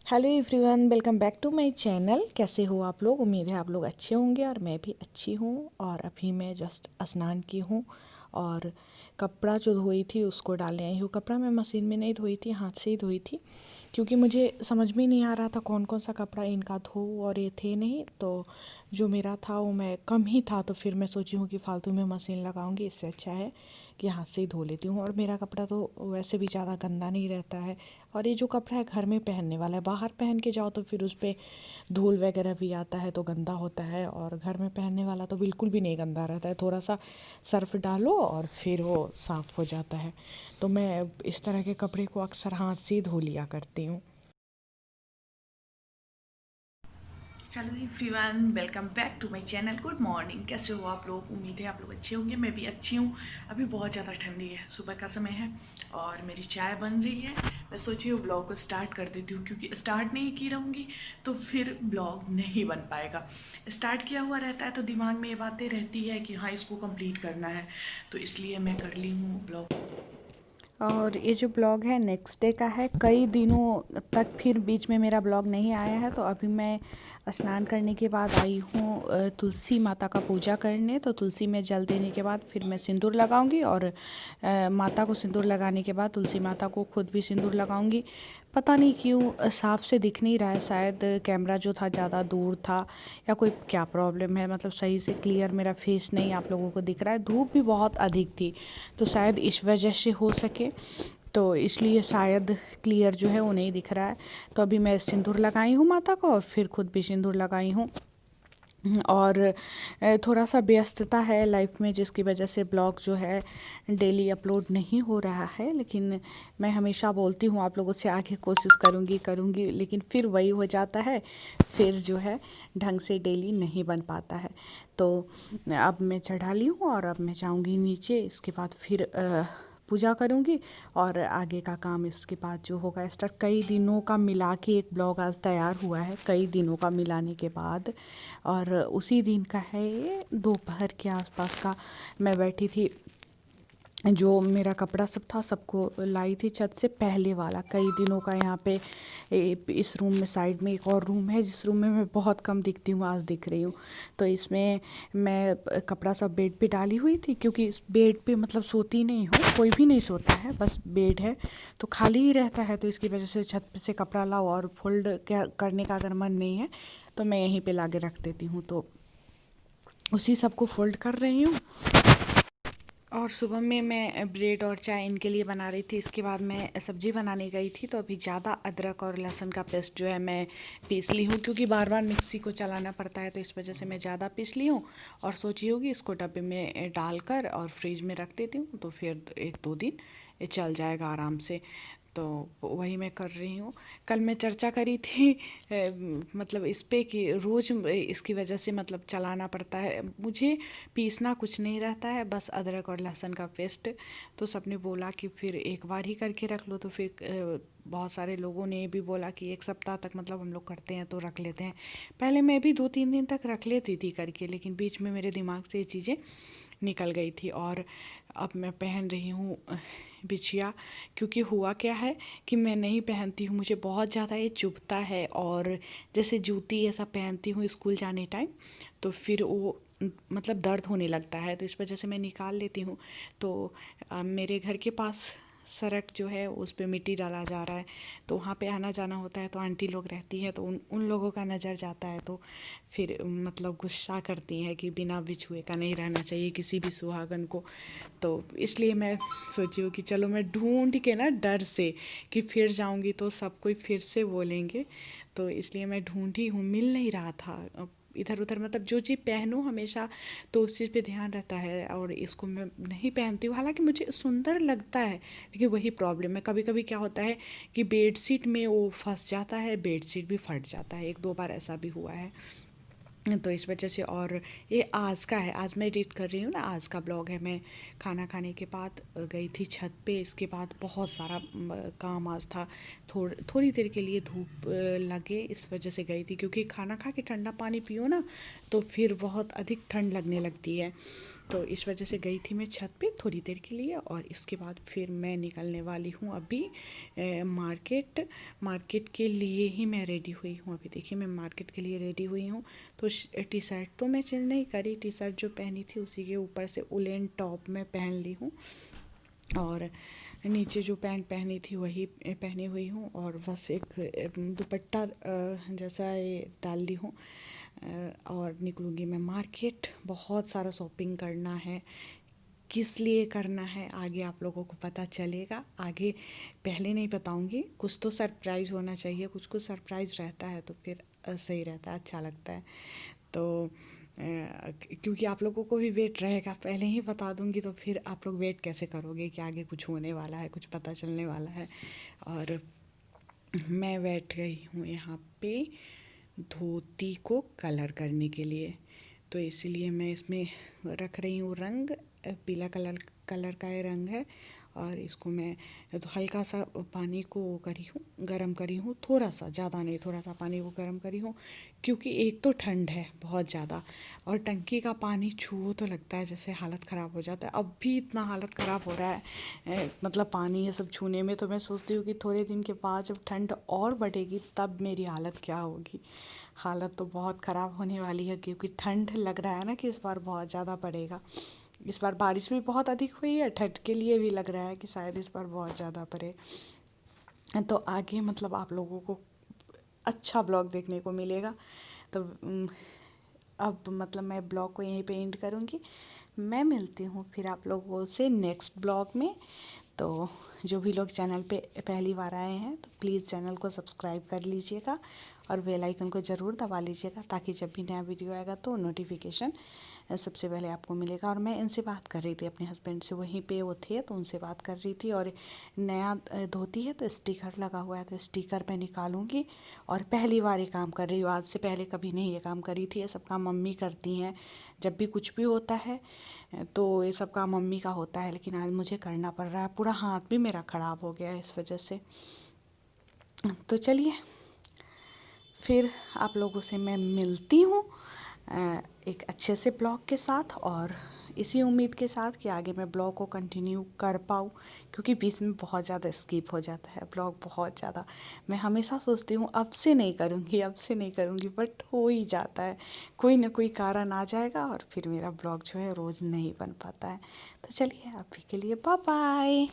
Hello everyone, welcome back to my channel. कैसे हो आप लोग? उम्मीद है आप लोग अच्छे होंगे और मैं भी अच्छी हूँ। और अभी मैं जस्ट स्नान की हूँ और कपड़ा जो धोई थी उसको डालने आई हूँ। कपड़ा मैं मशीन में नहीं धोई थी, हाथ से ही धोई थी, क्योंकि मुझे समझ में नहीं आ रहा था कौन कौन सा कपड़ा इनका धो, और ये थे नहीं तो जो मेरा था वो मैं कम ही था, तो फिर मैं सोची हूँ कि फालतू में मशीन लगाऊंगी, इससे अच्छा है कि हाथ से ही धो लेती हूँ। और मेरा कपड़ा तो वैसे भी ज़्यादा गंदा नहीं रहता है, और ये जो कपड़ा है घर में पहनने वाला है। बाहर पहन के जाओ तो फिर उस पर धूल वगैरह भी आता है तो गंदा होता है, और घर में पहनने वाला तो बिल्कुल भी नहीं गंदा रहता है। थोड़ा सा सर्फ डालो और फिर वो साफ़ हो जाता है। तो मैं इस तरह के कपड़े को अक्सर हाथ से ही धो लिया करती हूँ। Hello everyone, welcome back to my channel. Good morning, कैसे हो आप लोग? उम्मीद है आप लोग अच्छे होंगे, मैं भी अच्छी हूँ। अभी बहुत ज़्यादा ठंडी है, सुबह का समय है और मेरी चाय बन रही है। मैं सोची हूँ ब्लॉग को स्टार्ट कर देती हूँ, क्योंकि स्टार्ट नहीं की रहूँगी तो फिर ब्लॉग नहीं बन पाएगा। स्टार्ट किया हुआ रहता है तो दिमाग में ये बातें रहती है कि हाँ, इसको कंप्लीट करना है, तो इसलिए मैं कर ली हूँ ब्लॉग। और ये जो ब्लॉग है नेक्स्ट डे का है। कई दिनों तक फिर बीच में मेरा ब्लॉग नहीं आया है, तो अभी मैं स्नान करने के बाद आई हूँ तुलसी माता का पूजा करने। तो तुलसी में जल देने के बाद फिर मैं सिंदूर लगाऊंगी, और माता को सिंदूर लगाने के बाद तुलसी माता को खुद भी सिंदूर लगाऊंगी। पता नहीं क्यों साफ से दिख नहीं रहा है, शायद कैमरा जो था ज़्यादा दूर था या कोई क्या प्रॉब्लम है, मतलब सही से क्लियर मेरा फेस नहीं आप लोगों को दिख रहा है। धूप भी बहुत अधिक थी तो शायद इस वजह से हो सके, तो इसलिए शायद क्लियर जो है वो नहीं दिख रहा है। तो अभी मैं सिंदूर लगाई हूँ माता को और फिर खुद भी सिंदूर लगाई हूँ। और थोड़ा सा व्यस्तता है लाइफ में, जिसकी वजह से ब्लॉग जो है डेली अपलोड नहीं हो रहा है। लेकिन मैं हमेशा बोलती हूँ आप लोगों से, आगे कोशिश करूँगी, लेकिन फिर वही हो जाता है, फिर जो है ढंग से डेली नहीं बन पाता है। तो अब मैं चढ़ा ली हूँ और अब मैं जाऊँगी नीचे, इसके बाद फिर पूजा करूँगी और आगे का काम इसके बाद जो होगा स्टार्ट। कई दिनों का मिला के एक ब्लॉग आज तैयार हुआ है, कई दिनों का मिलाने के बाद, और उसी दिन का है ये। दोपहर के आसपास का मैं बैठी थी, जो मेरा कपड़ा सब था सबको लाई थी छत से, पहले वाला कई दिनों का। यहाँ पे इस रूम में साइड में एक और रूम है, जिस रूम में मैं बहुत कम दिखती हूँ, आज दिख रही हूँ। तो इसमें मैं कपड़ा सब बेड पे डाली हुई थी, क्योंकि इस बेड पे मतलब सोती नहीं हूँ, कोई भी नहीं सोता है, बस बेड है तो खाली ही रहता है। तो इसकी वजह से छत पे से कपड़ा लाओ और फोल्ड करने का अगर मन नहीं है तो मैं यहीं पे लाके रख देती हूँ। तो उसी सबको फोल्ड कर रही हूँ। और सुबह में मैं ब्रेड और चाय इनके लिए बना रही थी। इसके बाद मैं सब्ज़ी बनाने गई थी, तो अभी ज़्यादा अदरक और लहसुन का पेस्ट जो है मैं पीस ली हूँ, क्योंकि बार बार मिक्सी को चलाना पड़ता है, तो इस वजह से मैं ज़्यादा पीस ली हूँ। और सोची होगी इसको डब्बे में डालकर और फ्रिज में रख देती हूँ, तो फिर 1-2 दिन ये चल जाएगा आराम से। तो वही मैं कर रही हूँ। कल मैं चर्चा करी थी मतलब इस पे कि रोज़ इसकी वजह से मतलब चलाना पड़ता है मुझे। पीसना कुछ नहीं रहता है, बस अदरक और लहसुन का पेस्ट। तो सबने बोला कि फिर एक बार ही करके रख लो, तो फिर बहुत सारे लोगों ने भी बोला कि 1 सप्ताह तक मतलब हम लोग करते हैं तो रख लेते हैं। पहले मैं भी 2-3 दिन तक रख लेती थी करके, लेकिन बीच में मेरे दिमाग से ये चीज़ें निकल गई थी। और अब मैं पहन रही हूँ बिछिया, क्योंकि हुआ क्या है कि मैं नहीं पहनती हूँ, मुझे बहुत ज़्यादा ये चुभता है। और जैसे जूती ऐसा पहनती हूँ स्कूल जाने टाइम, तो फिर वो मतलब दर्द होने लगता है, तो इस वजह से मैं निकाल लेती हूँ। तो मेरे घर के पास सड़क जो है उस पे मिट्टी डाला जा रहा है, तो वहाँ पे आना जाना होता है, तो आंटी लोग रहती है, तो उन लोगों का नज़र जाता है, तो फिर मतलब गुस्सा करती हैं कि बिना बिछुए का नहीं रहना चाहिए किसी भी सुहागन को। तो इसलिए मैं सोची हूँ कि चलो मैं ढूंढ के ना, डर से कि फिर जाऊँगी तो सब कोई फिर से बोलेंगे, तो इसलिए मैं ढूंढी हूँ, मिल नहीं रहा था इधर उधर। मतलब जो चीज़ पहनूँ हमेशा तो उस चीज़ पे ध्यान रहता है, और इसको मैं नहीं पहनती हूँ, हालांकि मुझे सुंदर लगता है, लेकिन वही प्रॉब्लम है, कभी कभी क्या होता है कि बेडशीट में वो फंस जाता है, बेडशीट भी फट जाता है। 1-2 बार ऐसा भी हुआ है। तो इस वजह से। और ये आज का है, आज मैं एडिट कर रही हूँ ना, आज का ब्लॉग है। मैं खाना खाने के बाद गई थी छत पे, इसके बाद बहुत सारा काम आज था। थोड़ी देर के लिए धूप लगे इस वजह से गई थी, क्योंकि खाना खा के ठंडा पानी पियो ना तो फिर बहुत अधिक ठंड लगने लगती है। तो इस वजह से गई थी मैं छत पे थोड़ी देर के लिए, और इसके बाद फिर मैं निकलने वाली हूँ अभी मार्केट के लिए ही मैं रेडी हुई हूँ। अभी देखिए मैं मार्केट के लिए रेडी हुई हूँ। तो टी शर्ट तो मैं चेंज नहीं करी, टी शर्ट जो पहनी थी उसी के ऊपर से उलेन टॉप में पहन ली हूँ, और नीचे जो पैंट पहनी थी वही पहनी हुई हूँ, और बस एक दुपट्टा जैसा ये डाल ली हूँ। और निकलूँगी मैं मार्केट। बहुत सारा शॉपिंग करना है, किस लिए करना है आगे आप लोगों को पता चलेगा। आगे पहले नहीं बताऊंगी, कुछ तो सरप्राइज़ होना चाहिए, कुछ कुछ सरप्राइज़ रहता है तो फिर सही रहता है, अच्छा लगता है। तो क्योंकि आप लोगों को भी वेट रहेगा, पहले ही बता दूंगी तो फिर आप लोग वेट कैसे करोगे कि आगे कुछ होने वाला है, कुछ पता चलने वाला है। और मैं बैठ गई हूँ यहाँ पे धोती को कलर करने के लिए, तो इसलिए मैं इसमें रख रही हूँ रंग। पीला कलर का ये रंग है, और इसको मैं तो हल्का सा पानी को करी हूँ, गरम करी हूँ, थोड़ा सा, ज़्यादा नहीं, थोड़ा सा पानी को गरम करी हूँ। क्योंकि एक तो ठंड है बहुत ज़्यादा, और टंकी का पानी छुओ तो लगता है जैसे हालत ख़राब हो जाता है। अब भी इतना हालत ख़राब हो रहा है मतलब पानी ये सब छूने में। तो मैं सोचती हूँ कि थोड़े दिन के बाद जब ठंड और बढ़ेगी तब मेरी हालत क्या होगी। हालत तो बहुत ख़राब होने वाली है, क्योंकि ठंड लग रहा है ना कि इस बार बहुत ज़्यादा पड़ेगा। इस बार बारिश भी बहुत अधिक हुई है, ठंड के लिए भी लग रहा है कि शायद इस बार बहुत ज़्यादा पड़े। तो आगे मतलब आप लोगों को अच्छा ब्लॉग देखने को मिलेगा। तो अब मतलब मैं ब्लॉग को यहीं पे एंड करूँगी। मैं मिलती हूँ फिर आप लोगों से नेक्स्ट ब्लॉग में। तो जो भी लोग चैनल पे पहली बार आए हैं तो प्लीज़ चैनल को सब्सक्राइब कर लीजिएगा, और बेल आइकन को ज़रूर दबा लीजिएगा, ताकि जब भी नया वीडियो आएगा तो नोटिफिकेशन सबसे पहले आपको मिलेगा। और मैं इनसे बात कर रही थी अपने हस्बैंड से, वहीं पे वो थे तो उनसे बात कर रही थी। और नया धोती है तो स्टिकर लगा हुआ है, तो स्टिकर मैं निकालूंगी। और पहली बार ये काम कर रही हूँ, आज से पहले कभी नहीं ये काम करी थी। ये सब काम मम्मी करती हैं, जब भी कुछ भी होता है तो ये सब काम मम्मी का होता है, लेकिन आज मुझे करना पड़ रहा है। पूरा हाथ भी मेरा ख़राब हो गया है इस वजह से। तो चलिए फिर आप लोगों से मैं मिलती हूँ एक अच्छे से ब्लॉग के साथ, और इसी उम्मीद के साथ कि आगे मैं ब्लॉग को कंटिन्यू कर पाऊँ, क्योंकि बीच में बहुत ज़्यादा स्किप हो जाता है ब्लॉग, बहुत ज़्यादा। मैं हमेशा सोचती हूँ अब से नहीं करूँगी, अब से नहीं करूँगी, बट हो ही जाता है, कोई ना कोई कारण आ जाएगा और फिर मेरा ब्लॉग जो है रोज़ नहीं बन पाता है। तो चलिए अभी के लिए बाय बाय।